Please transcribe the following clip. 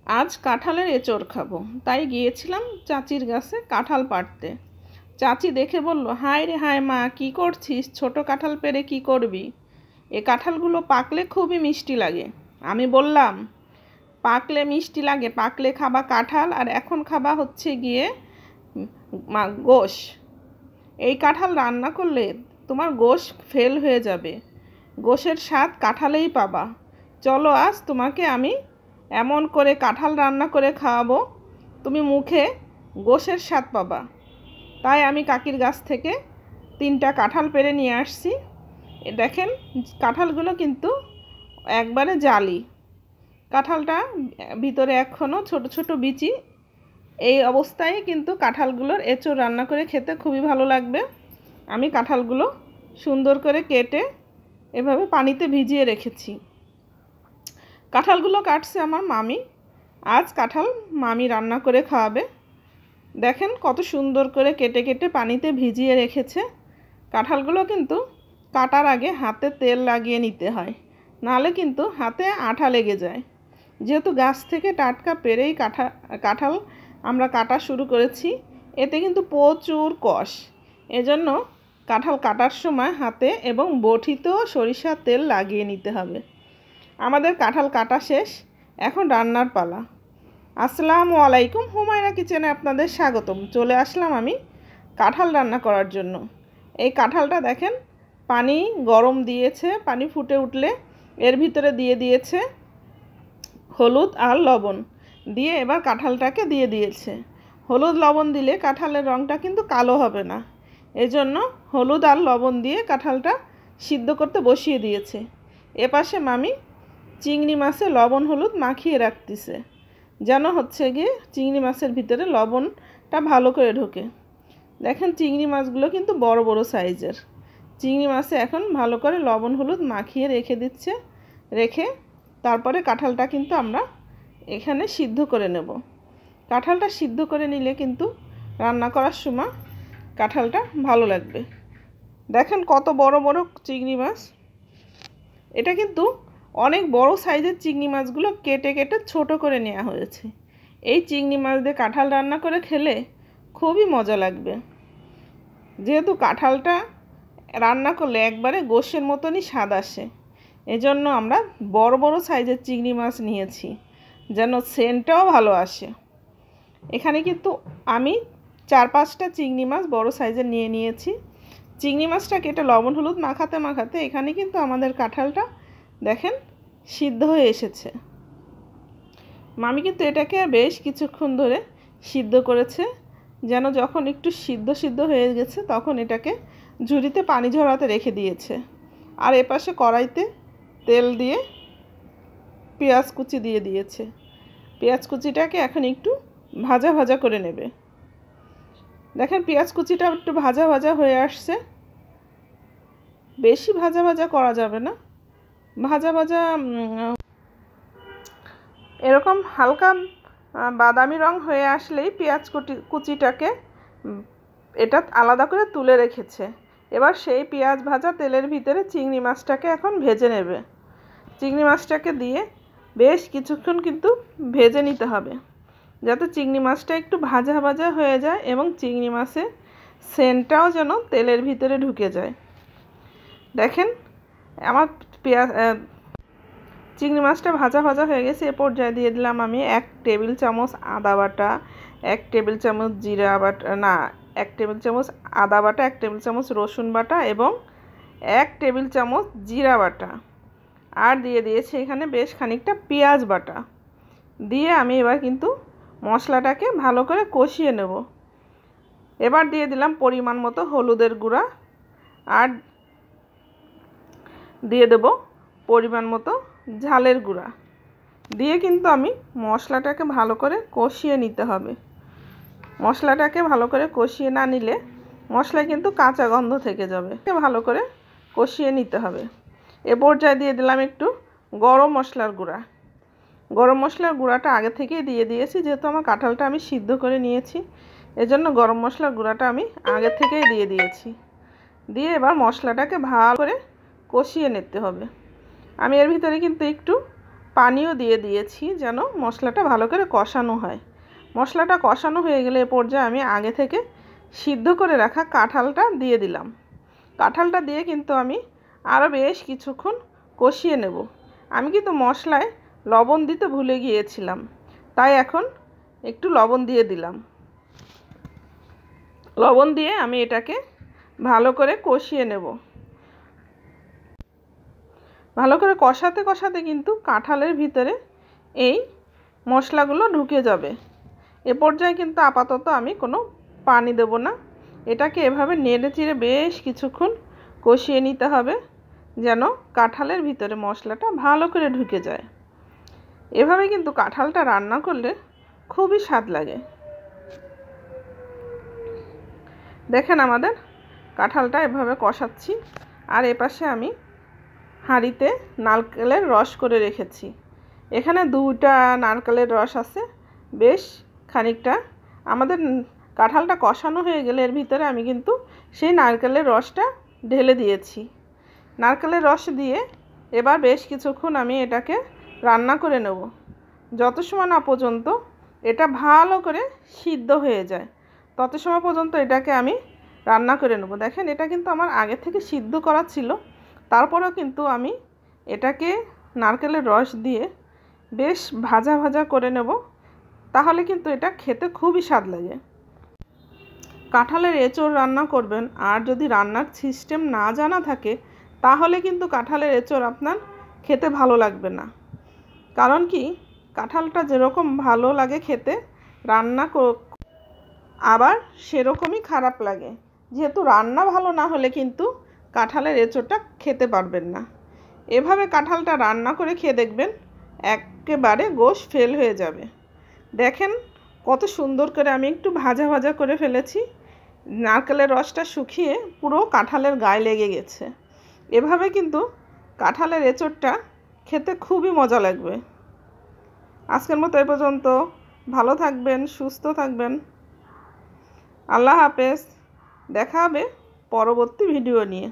আজ কাঁঠালের এঁচড় খাবো, তাই গিয়েছিলাম চাচির গাছে কাঁঠাল পাড়তে। চাচি দেখে বলল, হায় রে হায় মা, কি করছিস? ছোট কাঁঠাল পেড়ে কি করবি? এ কাঁঠালগুলো পাকলে খুবই মিষ্টি লাগে। আমি বললাম, পাকলে মিষ্টি লাগে, পাকলে খাবা কাঁঠাল, আর এখন খাবা হচ্ছে গিয়ে গোশ। এই কাঁঠাল রান্না করলে তোমার গোশ ফেল হয়ে যাবে। গোশের স্বাদ কাঁঠালেই পাবা। চলো আজ তোমাকে আমি এমন করে কাঁঠাল রান্না করে খাওয়াবো, তুমি মুখে গোশের স্বাদ পাবা। তাই আমি কাকির গাছ থেকে 3টা কাঁঠাল পেড়ে নিয়ে আসছি। দেখেন, কাঁঠালগুলো কিন্তু একবারে জালি। কাঁঠালটা ভিতরে এখনও ছোট ছোট বিচি। এই অবস্থায় কিন্তু কাঁঠালগুলোর এঁচড় রান্না করে খেতে খুবই ভালো লাগবে। আমি কাঁঠালগুলো সুন্দর করে কেটে এভাবে পানিতে ভিজিয়ে রেখেছি। কাঁঠালগুলো কাটছে আমার মামি। আজ কাঁঠাল মামি রান্না করে খাওয়াবে। দেখেন কত সুন্দর করে কেটে কেটে পানিতে ভিজিয়ে রেখেছে। কাঁঠালগুলো কিন্তু কাটার আগে হাতে তেল লাগিয়ে নিতে হয়, নাহলে কিন্তু হাতে আঠা লেগে যায়। যেহেতু গাছ থেকে টাটকা পেড়েই কাঁঠাল আমরা কাটা শুরু করেছি, এতে কিন্তু প্রচুর কষ। এজন্য কাঁঠাল কাটার সময় হাতে এবং বটিতেও সরিষার তেল লাগিয়ে নিতে হবে। আমাদের কাঁঠাল কাটা শেষ, এখন রান্নার পালা। আসসালামু আলাইকুম, হুমায়রা কিচেনে আপনাদের স্বাগতম। চলে আসলাম আমি কাঁঠাল রান্না করার জন্য। এই কাঁঠালটা দেখেন, পানি গরম দিয়েছে, পানি ফুটে উঠলে এর ভিতরে দিয়ে দিয়েছে হলুদ আর লবণ, দিয়ে এবার কাঁঠালটাকে দিয়ে দিয়েছে। হলুদ লবণ দিলে কাঁঠালের রঙটা কিন্তু কালো হবে না, এজন্য হলুদ আর লবণ দিয়ে কাঁঠালটা সিদ্ধ করতে বসিয়ে দিয়েছে। এপাশে মামি চিংড়ি মাছে লবণ হলুদ মাখিয়ে রাখতেছে, যেন হচ্ছে গিয়ে চিংড়ি মাছের ভিতরে লবণটা ভালো করে ঢোকে। দেখেন, চিংড়ি মাছগুলো কিন্তু বড় বড় সাইজের। চিংড়ি মাছে এখন ভালো করে লবণ হলুদ মাখিয়ে রেখে দিচ্ছে। রেখে তারপরে কাঁঠালটা কিন্তু আমরা এখানে সিদ্ধ করে নেব। কাঁঠালটা সিদ্ধ করে নিলে কিন্তু রান্না করার সময় কাঁঠালটা ভালো লাগবে। দেখেন কত বড় বড় চিংড়ি মাছ। এটা কিন্তু অনেক বড় সাইজের চিংড়ি মাছগুলো কেটে কেটে ছোট করে নেওয়া হয়েছে। এই চিংড়ি মাছ দিয়ে কাঁঠাল রান্না করে খেলে খুবই মজা লাগবে। যেহেতু কাঁঠালটা রান্না করলে একবারে গোশের মতনই স্বাদ আসে, এজন্য আমরা বড় বড় সাইজের চিংড়ি মাছ নিয়েছি, যেন সেন্টটাও ভালো আসে। এখানে কিন্তু আমি 4-5টা চিংড়ি মাছ বড় সাইজের নিয়ে নিয়েছি। চিংড়ি মাছটা কেটে লবণ হলুদ মাখাতে মাখাতে এখানে কিন্তু আমাদের কাঁঠালটা দেখেন সিদ্ধ হয়ে এসেছে। মামি কিন্তু এটাকে বেশ কিছুক্ষণ ধরে সিদ্ধ করেছে, যেন যখন একটু সিদ্ধ সিদ্ধ হয়ে গেছে তখন এটাকে ঝুড়িতে পানি ঝরাতে রেখে দিয়েছে। আর এপাশে কড়াইতে তেল দিয়ে পেঁয়াজ কুচি দিয়ে দিয়েছে। পেঁয়াজ কুচিটাকে এখন একটু ভাজা ভাজা করে নেবে। দেখেন, পেঁয়াজ কুচিটা একটু ভাজা ভাজা হয়ে আসছে। বেশি ভাজা ভাজা করা যাবে না, ভাজা ভাজা এরকম হালকা বাদামি রং হয়ে আসলেই পেঁয়াজ কুচিটাকে এটা আলাদা করে তুলে রেখেছে। এবার সেই পেঁয়াজ ভাজা তেলের ভিতরে চিংড়ি মাছটাকে এখন ভেজে নেবে। চিংড়ি মাছটাকে দিয়ে বেশ কিছুক্ষণ কিন্তু ভেজে নিতে হবে, যাতে চিংড়ি মাছটা একটু ভাজা ভাজা হয়ে যায় এবং চিংড়ি মাছের সেন্টটাও যেন তেলের ভিতরে ঢুকে যায়। দেখেন, আমার চিংড়ি মাছটা ভাজা ভাজা হয়ে গেছে। এ পর্যায়ে দিয়ে দিলাম আমি 1 টেবিল চামচ আদা বাটা, 1 টেবিল চামচ জিরা বাটা, না 1 টেবিল চামচ আদা বাটা, 1 টেবিল চামচ রসুন বাটা এবং 1 টেবিল চামচ জিরা বাটা। আর দিয়ে দিয়েছি এখানে বেশ খানিকটা পেঁয়াজ বাটা। দিয়ে আমি এবার কিন্তু মশলাটাকে ভালো করে কষিয়ে নেব। এবার দিয়ে দিলাম পরিমাণ মতো হলুদের গুঁড়া, আর দিয়ে দেব পরিমাণ মতো ঝালের গুঁড়া। দিয়ে কিন্তু আমি মশলাটাকে ভালো করে কষিয়ে নিতে হবে। মশলাটাকে ভালো করে কষিয়ে না নিলে মশলায় কিন্তু কাঁচা গন্ধ থেকে যাবে। ভালো করে কষিয়ে নিতে হবে। এ পর্যায়ে দিয়ে দিলাম একটু গরম মশলার গুঁড়া। গরম মশলার গুঁড়াটা আগে থেকেই দিয়ে দিয়েছি, যেহেতু আমার কাঁঠালটা আমি সিদ্ধ করে নিয়েছি, এজন্য গরম মশলার গুঁড়াটা আমি আগে থেকেই দিয়ে দিয়েছি। দিয়ে এবার মশলাটাকে ভালো করে কষিয়ে নিতে হবে। আমি এর ভিতরে কিন্তু একটু পানিও দিয়ে দিয়েছি যেন মশলাটা ভালো করে কষানো হয়। মশলাটা কষানো হয়ে গেলে এ পর্যায়ে আমি আগে থেকে সিদ্ধ করে রাখা কাঁঠালটা দিয়ে দিলাম। কাঁঠালটা দিয়ে কিন্তু আমি আরও বেশ কিছুক্ষণ কষিয়ে নেব। আমি কিন্তু মশলায় লবণ দিতে ভুলে গিয়েছিলাম, তাই এখন একটু লবণ দিয়ে দিলাম। লবণ দিয়ে আমি এটাকে ভালো করে কষিয়ে নেব। ভালো করে কষাতে কষাতে কিন্তু কাঁঠালের ভিতরে এই মশলাগুলো ঢুকে যাবে। এ পর্যায়ে কিন্তু আপাতত আমি কোনো পানি দেব না। এটাকে এভাবে নেড়ে চেড়ে বেশ কিছুক্ষণ কষিয়ে নিতে হবে যেন কাঁঠালের ভিতরে মশলাটা ভালো করে ঢুকে যায়। এভাবে কিন্তু কাঁঠালটা রান্না করলে খুবই স্বাদ লাগে। দেখেন আমাদের কাঁঠালটা এভাবে কষাচ্ছি, আর এপাশে আমি হাঁড়িতে নারকেলের রস করে রেখেছি। এখানে 2টা নারকেলের রস আছে, বেশ খানিকটা। আমাদের কাঁঠালটা কষানো হয়ে গেলে এর ভিতরে আমি কিন্তু সেই নারকেলের রসটা ঢেলে দিয়েছি। নারকেলের রস দিয়ে এবার বেশ কিছুক্ষণ আমি এটাকে রান্না করে নেব, যত সময় না পর্যন্ত এটা ভালো করে সিদ্ধ হয়ে যায় তত সময় পর্যন্ত এটাকে আমি রান্না করে নেব। দেখেন এটা কিন্তু আমার আগে থেকে সিদ্ধ করা ছিল, তারপরেও কিন্তু আমি এটাকে নারকেলের রস দিয়ে বেশ ভাজা ভাজা করে নেব, তাহলে কিন্তু এটা খেতে খুবই স্বাদ লাগে। কাঁঠালের এঁচোড় রান্না করবেন, আর যদি রান্নার সিস্টেম না জানা থাকে তাহলে কিন্তু কাঁঠালের এঁচোড় আপনার খেতে ভালো লাগবে না। কারণ কি, কাঁঠালটা যেরকম ভালো লাগে খেতে, রান্না আবার সেরকমই খারাপ লাগে। যেহেতু রান্না ভালো না হলে কিন্তু কাঁঠালের এঁচোড়টা খেতে পারবেন না। এভাবে কাঁঠালটা রান্না করে খেয়ে দেখবেন, একেবারে গোশ ফেল হয়ে যাবে। দেখেন কত সুন্দর করে আমি একটু ভাজা ভাজা করে ফেলেছি। নারকেলের রসটা শুকিয়ে পুরো কাঁঠালের গায়ে লেগে গেছে। এভাবে কিন্তু কাঁঠালের এঁচোড়টা খেতে খুবই মজা লাগবে। আজকের মতো এ পর্যন্ত। ভালো থাকবেন, সুস্থ থাকবেন। আল্লাহ হাফেজ। দেখা হবে পরবর্তী ভিডিও নিয়ে।